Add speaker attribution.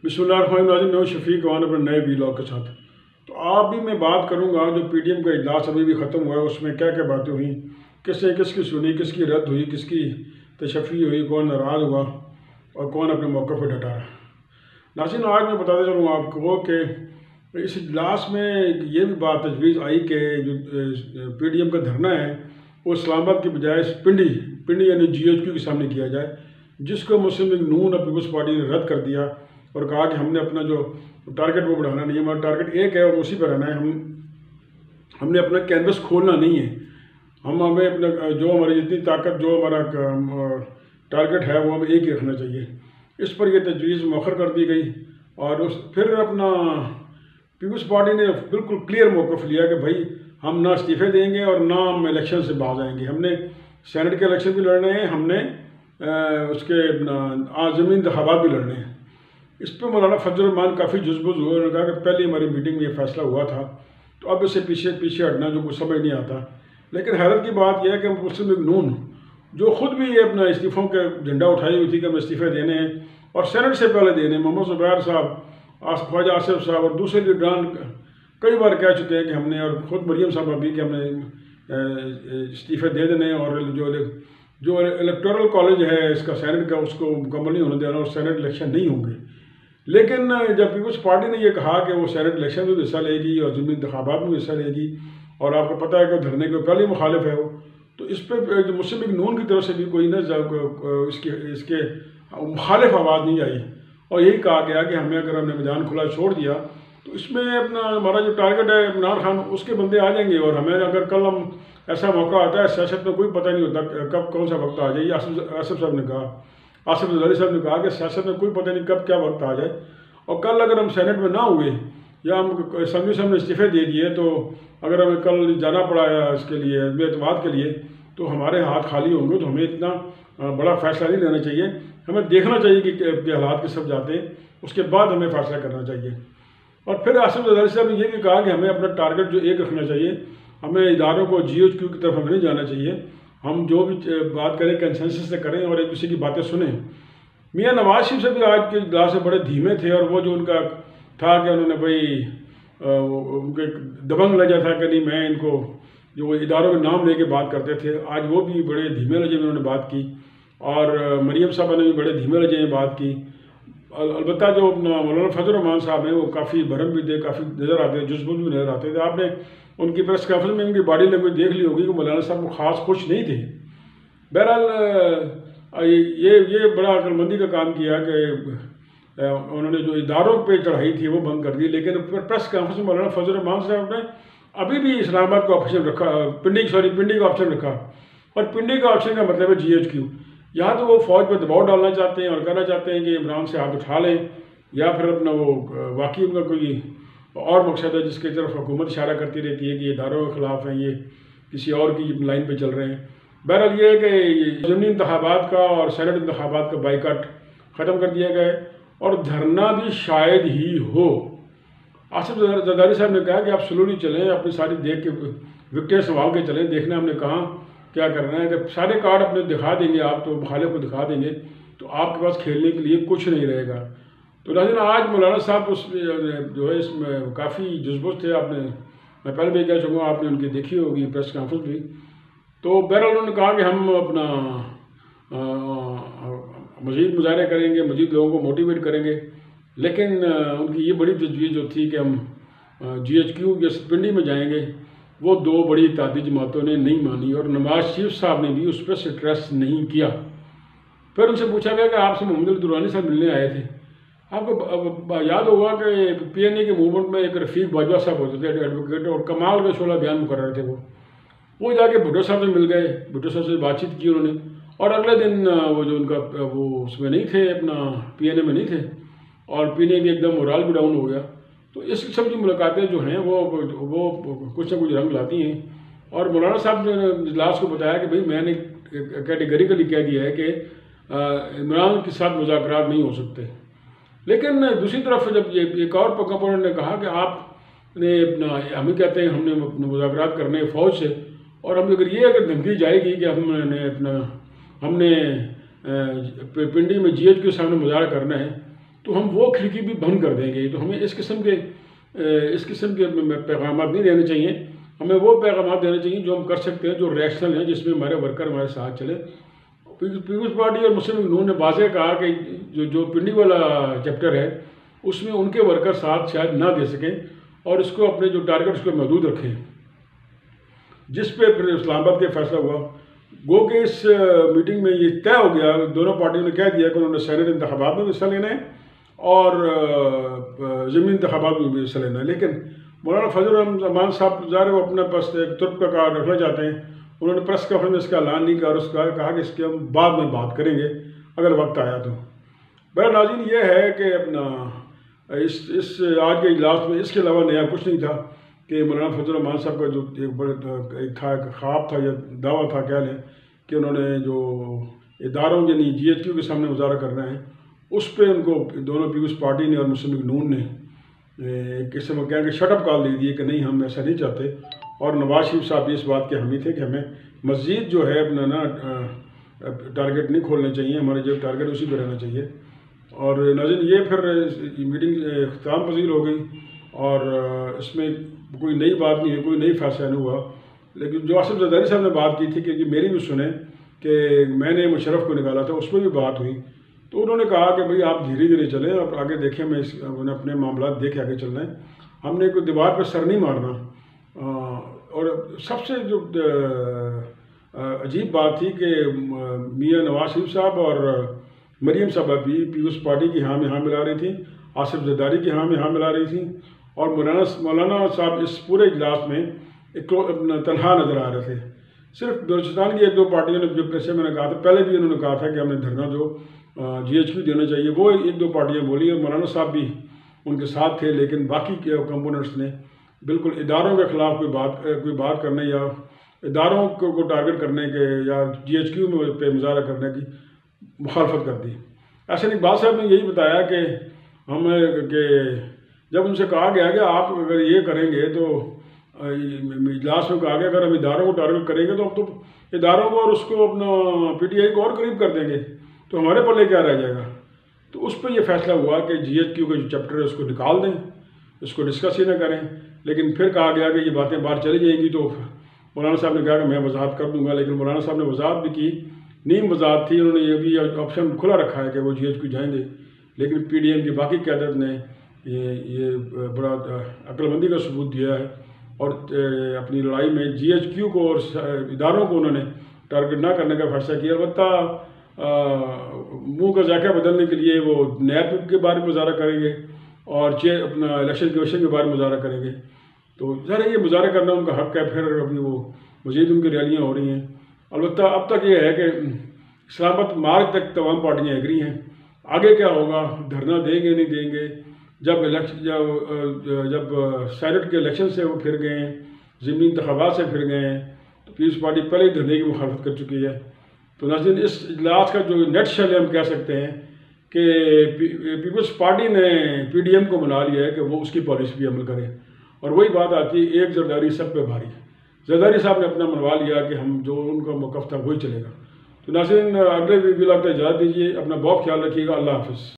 Speaker 1: बिस्मिल्लाहिर्रहमानिर्रहीम। मैं शफीक अवान अपने नए वीलॉग के साथ। तो आप भी मैं बात करूंगा जो पीटीएम का इजलास अभी भी ख़त्म हुआ है, उसमें क्या क्या बातें हुई, किसने किसकी सुनी, किसकी रद्द हुई, किसकी तशफ़ी हुई, कौन नाराज़ हुआ और कौन अपने मौक़े पर डटा रहा। नाज़रीन, आज मैं बताता चलूँ आपको कि इस इजलास में ये भी बात तजवीज़ आई कि जो पीटीएम का धरना है वो इस्लामाबाद की बजाय पिंडी यानी GHQ के सामने किया जाए, जिसको मुस्लिम लीग नून और पीपल्स पार्टी ने रद्द कर दिया और कहा कि हमने अपना जो टारगेट वो बढ़ाना नहीं है, हमारा टारगेट एक है और उसी पर रहना है। हमने अपना कैनवस खोलना नहीं है। हमें अपना जो हमारी जितनी ताकत, जो हमारा टारगेट है वो हमें एक ही रखना चाहिए। इस पर यह तजवीज़ मौखर कर दी गई और फिर अपना पीपल्स पार्टी ने बिल्कुल क्लियर मौक़िफ़ लिया कि भाई हम ना इस्तीफ़े देंगे और ना हम इलेक्शन से बाज आएंगे। हमने सेनेट के इलेक्शन भी लड़ने हैं, हमने उसके ज़मीनी इंतख़ाबात भी लड़ने हैं। इस पर मौलाना फजल रहमान काफ़ी जुज़बुज़ हुए। उन्होंने कहा कि पहले हमारी मीटिंग में ये फैसला हुआ था, तो अब इससे पीछे हटना जो कुछ समझ नहीं आता। लेकिन हैरत की बात यह है कि मुस्लिम लीग नून जो ख़ुद भी ये अपना इस्तीफ़ों के झंडा उठाई हुई थी कि हम इस्तीफ़े देने हैं और सेनेट से पहले देने, मोहम्मद ज़ुबैर साहब, ख्वाजा आसिफ साहब और दूसरे लीडरान कई बार कह चुके हैं कि हमने, और ख़ुद मरीम साहब अभी कि हमने इस्तीफ़े दे देने और जो इलेक्टोरल कॉलेज है इसका सेनेट का, उसको मुकम्मल नहीं होने देना और सेनेट इलेक्शन नहीं होंगे। लेकिन जब पीपल्स पार्टी ने यह कहा कि वो सेनेट इलेक्शन में भी हिस्सा लेगी और ज़मीनी इंतख़ाबात में भी हिस्सा लेगी, और आपको पता है कि धरने के पहले मुखालिफ है वो, तो इस पर जो मुस्लिम लीग नून की तरफ से भी कोई ना इसके मुखालिफ आवाज़ नहीं आई और यही कहा गया कि हमने मैदान खुला छोड़ दिया तो इसमें अपना हमारा जो टारगेट है इमरान खान, उसके बंदे आ जाएंगे और हमें अगर कल हम ऐसा मौका आता है, सियासत में कोई पता नहीं होता कब कौन सा वक्त आ जाए। आसिफ साहब ने कहा, आसिफ ज़रदारी साहब ने कहा कि सियासत में कोई पता नहीं कब क्या वक्त आ जाए, और कल अगर हम सेनेट में ना हुए या हम असम्बली से हमने इस्तीफ़े दे दिए, तो अगर हमें कल जाना पड़ा इसके लिए एतमाद के लिए, तो हमारे हाथ खाली होंगे। तो हमें इतना बड़ा फ़ैसला नहीं लेना चाहिए, हमें देखना चाहिए कि हालात किस तरफ जाते हैं, उसके बाद हमें फ़ैसला करना चाहिए। और फिर आसिफ ज़रदारी साहब ने ये भी कहा कि हमें अपना टारगेट जो एक रखना चाहिए, हमें इदारों को GHQ की तरफ हमें नहीं जाना चाहिए, हम जो भी बात करें कंसेंसस से करें और एक दूसरे की बातें सुनें। मियाँ नवाज शरीफ से भी आज के इजलास से बड़े धीमे थे और वो जो उनका था कि उन्होंने भाई उनके दबंग लगा था कि नहीं, मैं इनको जो वो इदारों में नाम लेके बात करते थे, आज वो भी बड़े धीमे लहजे में उन्होंने बात की और मरीम साहबा ने भी बड़े धीमे लहजे में बात की। अलबत्ता जो मौलाना फजल रहमान साहब हैं वो काफ़ी भरम भी थे, काफ़ी नज़र आते थे, जुज़बुज़ भी नज़र आते थे। आपने उनकी प्रेस कॉन्फ्रेंस में उनकी बॉडी लैंग्वेज देख ली होगी कि मौलाना साहब को ख़ास खुश नहीं थे। बहरहाल ये बड़ा अक्लमंदी का काम किया कि उन्होंने जो इदारों पे चढ़ाई थी वो बंद कर दी। लेकिन प्रेस कॉन्फ्रेंस में मौलाना फजल रहमान साहब ने अभी भी इस्लामाबाद का ऑप्शन रखा, पिंडी का ऑप्शन रखा, और पिंडी का ऑप्शन का मतलब है GHQ। यहाँ तो वो फ़ौज पर दबाव डालना चाहते हैं और कहना चाहते हैं कि इमरान से हाथ उठा लें, या फिर अपना वो वाकई उनका कोई और मकसद है जिसकी तरफ हुकूमत इशारा करती रहती है कि ये इदारों के ख़िलाफ़ हैं, ये किसी और की लाइन पे चल रहे हैं। बहरहाल ये है कि ज़मीनी इंतख़ाबात का और सेनेट इंतख़ाबात का बाइकाट ख़त्म कर दिया गया और धरना भी शायद ही हो। आसिफ ज़रदारी साहब ने कहा कि आप स्लोली चलें, अपनी सारी देख के विकटें संभाल के चलें, देखना हमने कहाँ क्या करना है। जब सारे कार्ड अपने दिखा देंगे आप, तो मुखालिफ को दिखा देंगे, तो आपके पास खेलने के लिए कुछ नहीं रहेगा। तो नाज़रीन, आज मौलाना साहब उस जो है इसमें काफ़ी जुज़बुज़ थे। मैं पहले भी कह चुका हूँ, आपने उनकी देखी होगी प्रेस कॉन्फ्रेंस भी। तो बहरहाल उन्होंने कहा कि हम अपना मज़ीद मुज़ाहरे करेंगे, मज़ीद लोगों को मोटिवेट करेंगे। लेकिन उनकी ये बड़ी तजवीज़ जो थी कि हम GHQ के पिंडी में जाएंगे, वो दो बड़ी इत्तेहादी जमातों ने नहीं मानी और नवाज शरीफ साहब ने भी उस पर स्ट्रेस नहीं किया। फिर उनसे पूछा गया कि आपसे मोहम्मद अली दुरानी साहब मिलने आए थे। आपको याद होगा कि PNA के मूवमेंट में एक रफ़ीक बाजवा साहब होते थे, एडवोकेट, और कमाल का शोला बयान मुकर्रर थे। वो जाके भुट्टो साहब से मिल गए, भुट्टो साहब से बातचीत की उन्होंने, और अगले दिन वो जो उनका वो उसमें नहीं थे, अपना PNA में नहीं थे, और PNA की एकदम मोराल भी डाउन हो गया। तो इस किस्म की मुलाकातें जो हैं वो कुछ ना कुछ रंग लाती हैं। और मौलाना साहब ने इजलास को बताया कि भाई मैंने कैटेगरिकली कह दिया है कि इमरान के साथ मुज़ाकरात नहीं हो सकते। लेकिन दूसरी तरफ जब ये एक और कंपोनेंट ने कहा कि आपने अपना, हम ही कहते हैं हमने मुज़ाकरात करने फ़ौज से, और हम अगर धमकी जाएगी कि हमने पिंडी में GHQ के सामने मुज़ाहरा करना है, تو ہم وہ کھڑکی بھی بند کر دیں گے. تو ہمیں اس قسم کے پیغامات نہیں دینے چاہیے. ہمیں وہ پیغامات دینے چاہیے جو ہم کر سکتے ہیں، جو ریشنل ہیں، جس میں ہمارے ورکر ہمارے ساتھ چلے. پیپلز پارٹی اور مسلم لیگ نون نے واضح کہا کہ جو پنڈی والا چیپٹر ہے اس میں ان کے ورکر ساتھ شاید نہ دے سکیں اور اس کو اپنے جو ٹارگٹ اس کو محدود رکھیں، جس پہ پھر اسلام آباد کے فیصلہ ہوا. گو کہ اس میٹنگ میں یہ طے ہو گیا، دونوں پارٹیوں نے کہہ دیا کہ انہوں نے سینٹ انتخابات میں بھی حصہ لینا ہے اور ضمنی انتخابات میں بھی حصہ لینا ہے. لیکن مولانا فضل الرحمان صاحب ظاہر وہ اپنے پاس ایک ترک کا کارڈ رکھنا چاہتے ہیں. انہوں نے پریس کانفرنس میں اس کا اعلان نہیں کیا اور اس کا کہا کہ اس کے ہم بعد میں بات کریں گے اگر وقت آیا تو. بہر ناظرین، یہ ہے کہ اپنا اس آج کے اجلاس میں اس کے علاوہ نیا کچھ نہیں تھا کہ مولانا فضل الرحمان صاحب کا جو ایک خواب تھا یا دعویٰ تھا کہہ لیں کہ انہوں نے جو اداروں یعنی جی ایچ کیو کے سامنے مظاہرہ کرنا ہے، اس پہ ان کو دونوں پیپلز پارٹی نے اور مسلم لیگ نون نے ایک قسم کہیں کہ شٹ اپ کال دے دی کہ نہیں ہم ایسا نہیں چاہتے. اور نواز شریف صاحب بھی اس بات کے حامی تھے کہ ہمیں مزید جو ہے اپنا ٹارگٹ نہیں کھولنے چاہیے، ہمارے جو ٹارگٹ اسی پہ رہنا چاہیے. اور ناظرین، یہ پھر میٹنگ اختتام پذیر ہو گئی اور اس میں کوئی نئی بات نہیں ہے، کوئی نئی فیصلہ نہیں ہوا. لیکن جو آصف زرداری صاحب نے بات کی تھی کہ میری بھی سنیں کہ میں نے مشرف کو نکالا تھا، اس پہ بھی بات ہوئی. تو انہوں نے کہا کہ بھئی آپ دھیرے دھیرے چلیں اور آگے دیکھیں، میں اپنے معاملات دیکھ کے آگے چلنا ہے، ہم نے کوئی دیوار پہ سر نہیں مارنا. اور سب سے جو عجیب بات تھی کہ میاں نواز شریف صاحب اور مریم صاحبہ بھی پیپلز پارٹی کی ہاں میں ہاں ملا رہی تھیں، آصف زرداری کی ہاں میں ہاں ملا رہی تھیں، اور مولانا صاحب اس پورے اجلاس میں تنہا نظر آ رہے تھے. صرف بلوچستان کی ایک دو پارٹیوں نے، جو جیسے میں نے کہا تھا پہلے بھی انہوں نے کہا تھا کہ ہمیں دھرنا جو جی ایچ کیو دینا چاہیے، وہ ایک دو پارٹیاں بولی اور مولانا صاحب بھی ان کے ساتھ تھے. لیکن باقی کے کمپوننٹس نے بالکل اداروں کے خلاف کوئی بات کرنے یا اداروں کو ٹارگٹ کرنے کے یا جی ایچ کیو میں پہ مظاہرہ کرنے کی مخالفت کر دی. ایسے نہیں، بعض صاحب نے یہی بتایا کہ جب ان سے کہا گیا کہ آپ اگر یہ کریں گے تو اجلاس میں کہا گیا اگر ہم اداروں کو ٹارگٹ کریں گے تو ہم تو اداروں کو اور اس کو اپنا پی ٹی آئی کو اور قریب کر دیں گے، تو ہمارے پلے کیا رہ جائے گا. تو اس پہ یہ فیصلہ ہوا کہ جی ایچ کیو کا جو چیپٹر ہے اس کو نکال دیں، اس کو ڈسکس ہی نہ کریں. لیکن پھر کہا گیا کہ یہ باتیں باہر چلی جائیں گی، تو مولانا صاحب نے کہا کہ میں وضاحت کر دوں گا. لیکن مولانا صاحب نے وضاحت بھی کی، نیم وضاحت تھی. انہوں نے یہ بھی آپشن کھلا رکھا ہے کہ وہ جی ایچ کیو جائیں گے. لیکن پی ڈی ایم کی باقی قیادت نے یہ بڑا عقل مندی کا ثبوت دیا ہے اور اپنی لڑائی میں جی ایچ کیو کو اور اداروں کو انہوں نے ٹارگٹ نہ کرنے کا فیصلہ کیا. البتہ منہ کا ذائقہ بدلنے کے لیے وہ نیب کے بارے میں مظاہرہ کریں گے اور اپنا الیکشن کمیشن کے بارے میں مظاہرہ کریں گے. تو ظاہر یہ مظاہرہ کرنا ان کا حق ہے. پھر ابھی وہ مزید ان کی ریلیاں ہو رہی ہیں. البتہ اب تک یہ ہے کہ اسلام آباد مارچ تک تمام پارٹیاں ایگری ہیں. آگے کیا ہوگا، دھرنا دیں گے نہیں دیں گے. جب سینٹ کے الیکشن سے وہ پھر گئے ہیں، ضمنی انتخابات سے پھر گئے ہیں، تو پیپلز پارٹی پہلے ہی دھرنے کی مخالفت کر چکی ہے. تو ناظرین، اس اجلاس کا جو نیٹ شل ہم کہہ سکتے ہیں کہ پیپلز پارٹی نے پی ڈی ایم کو منا لیا ہے کہ وہ اس کی پالیسی پہ عمل کرے. اور وہی بات آتی ہے، ایک زرداری سب پہ بھاری. زرداری صاحب نے اپنا منوا لیا کہ ہم جو ان کا موقف تھا وہی چلے گا. تو ناظرین، اگلے ویڈیو تک اجازت دیجیے. اپنا بہت خیال رکھیے گا. اللہ حافظ.